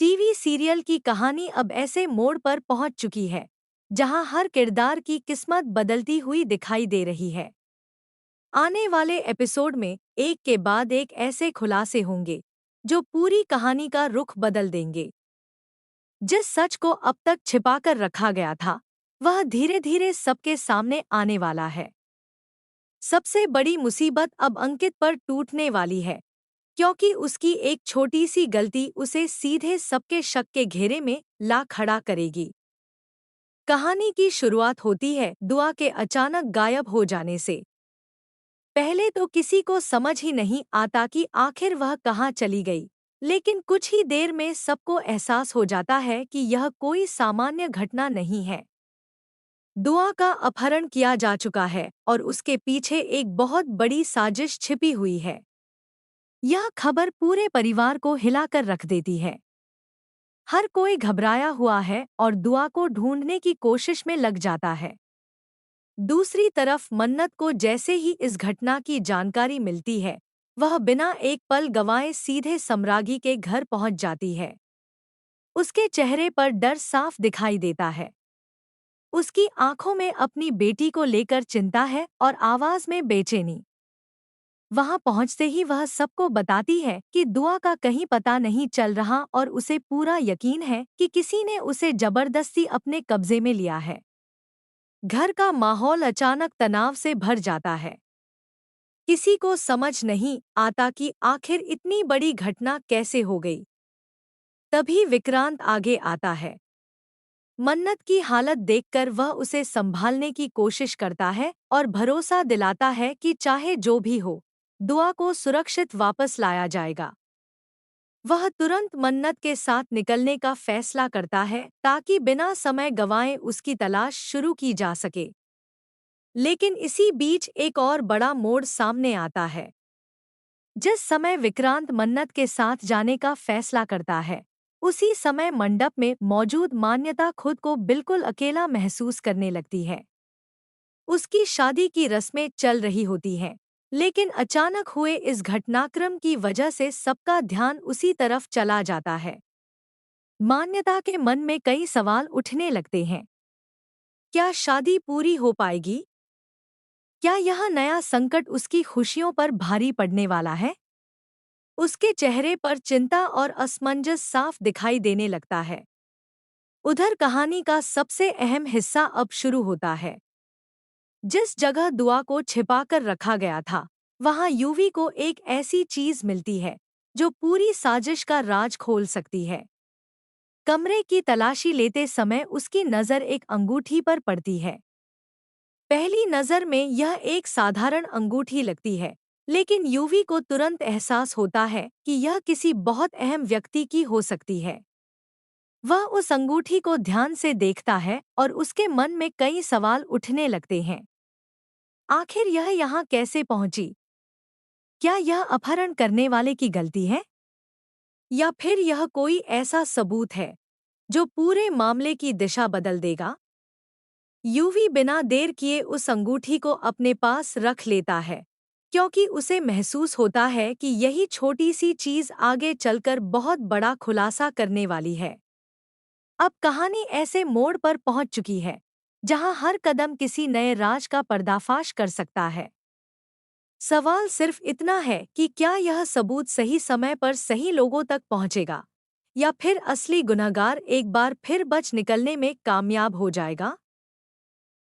TV serial की कहानी अब ऐसे मोड़ पर पहुंच चुकी है जहां हर किरदार की किस्मत बदलती हुई दिखाई दे रही है। आने वाले एपिसोड में एक के बाद एक ऐसे खुलासे होंगे जो पूरी कहानी का रुख बदल देंगे। जिस सच को अब तक छिपाकर रखा गया था, वह धीरे धीरे सबके सामने आने वाला है। सबसे बड़ी मुसीबत अब अंकित पर टूटने वाली है, क्योंकि उसकी एक छोटी सी गलती उसे सीधे सबके शक के घेरे में ला खड़ा करेगी। कहानी की शुरुआत होती है दुआ के अचानक गायब हो जाने से। पहले तो किसी को समझ ही नहीं आता कि आखिर वह कहाँ चली गई, लेकिन कुछ ही देर में सबको एहसास हो जाता है कि यह कोई सामान्य घटना नहीं है। दुआ का अपहरण किया जा चुका है और उसके पीछे एक बहुत बड़ी साजिश छिपी हुई है। यह खबर पूरे परिवार को हिलाकर रख देती है। हर कोई घबराया हुआ है और दुआ को ढूंढने की कोशिश में लग जाता है। दूसरी तरफ मन्नत को जैसे ही इस घटना की जानकारी मिलती है, वह बिना एक पल गंवाए सीधे सम्रागी के घर पहुंच जाती है। उसके चेहरे पर डर साफ दिखाई देता है। उसकी आंखों में अपनी बेटी को लेकर चिंता है और आवाज में बेचैनी। वहां पहुंचते ही वह सबको बताती है कि दुआ का कहीं पता नहीं चल रहा और उसे पूरा यकीन है कि किसी ने उसे जबरदस्ती अपने कब्जे में लिया है। घर का माहौल अचानक तनाव से भर जाता है। किसी को समझ नहीं आता कि आखिर इतनी बड़ी घटना कैसे हो गई। तभी विक्रांत आगे आता है। मन्नत की हालत देखकर वह उसे संभालने की कोशिश करता है और भरोसा दिलाता है कि चाहे जो भी हो, दुआ को सुरक्षित वापस लाया जाएगा। वह तुरंत मन्नत के साथ निकलने का फैसला करता है ताकि बिना समय गंवाए उसकी तलाश शुरू की जा सके। लेकिन इसी बीच एक और बड़ा मोड़ सामने आता है। जिस समय विक्रांत मन्नत के साथ जाने का फैसला करता है, उसी समय मंडप में मौजूद मान्यता खुद को बिल्कुल अकेला महसूस करने लगती है। उसकी शादी की रस्में चल रही होती हैं, लेकिन अचानक हुए इस घटनाक्रम की वजह से सबका ध्यान उसी तरफ चला जाता है। मान्यता के मन में कई सवाल उठने लगते हैं। क्या शादी पूरी हो पाएगी? क्या यह नया संकट उसकी खुशियों पर भारी पड़ने वाला है? उसके चेहरे पर चिंता और असमंजस साफ दिखाई देने लगता है। उधर कहानी का सबसे अहम हिस्सा अब शुरू होता है। जिस जगह दुआ को छिपाकर रखा गया था, वहां यूवी को एक ऐसी चीज मिलती है जो पूरी साजिश का राज खोल सकती है। कमरे की तलाशी लेते समय उसकी नज़र एक अंगूठी पर पड़ती है। पहली नज़र में यह एक साधारण अंगूठी लगती है, लेकिन यूवी को तुरंत एहसास होता है कि यह किसी बहुत अहम व्यक्ति की हो सकती है। वह उस अंगूठी को ध्यान से देखता है और उसके मन में कई सवाल उठने लगते हैं। आखिर यह यहाँ कैसे पहुंची? क्या यह अपहरण करने वाले की गलती है? या फिर यह कोई ऐसा सबूत है जो पूरे मामले की दिशा बदल देगा? यूवी बिना देर किए उस अंगूठी को अपने पास रख लेता है, क्योंकि उसे महसूस होता है कि यही छोटी सी चीज आगे चलकर बहुत बड़ा खुलासा करने वाली है। अब कहानी ऐसे मोड़ पर पहुंच चुकी है जहां हर कदम किसी नए राज का पर्दाफाश कर सकता है। सवाल सिर्फ इतना है कि क्या यह सबूत सही समय पर सही लोगों तक पहुंचेगा, या फिर असली गुनहगार एक बार फिर बच निकलने में कामयाब हो जाएगा।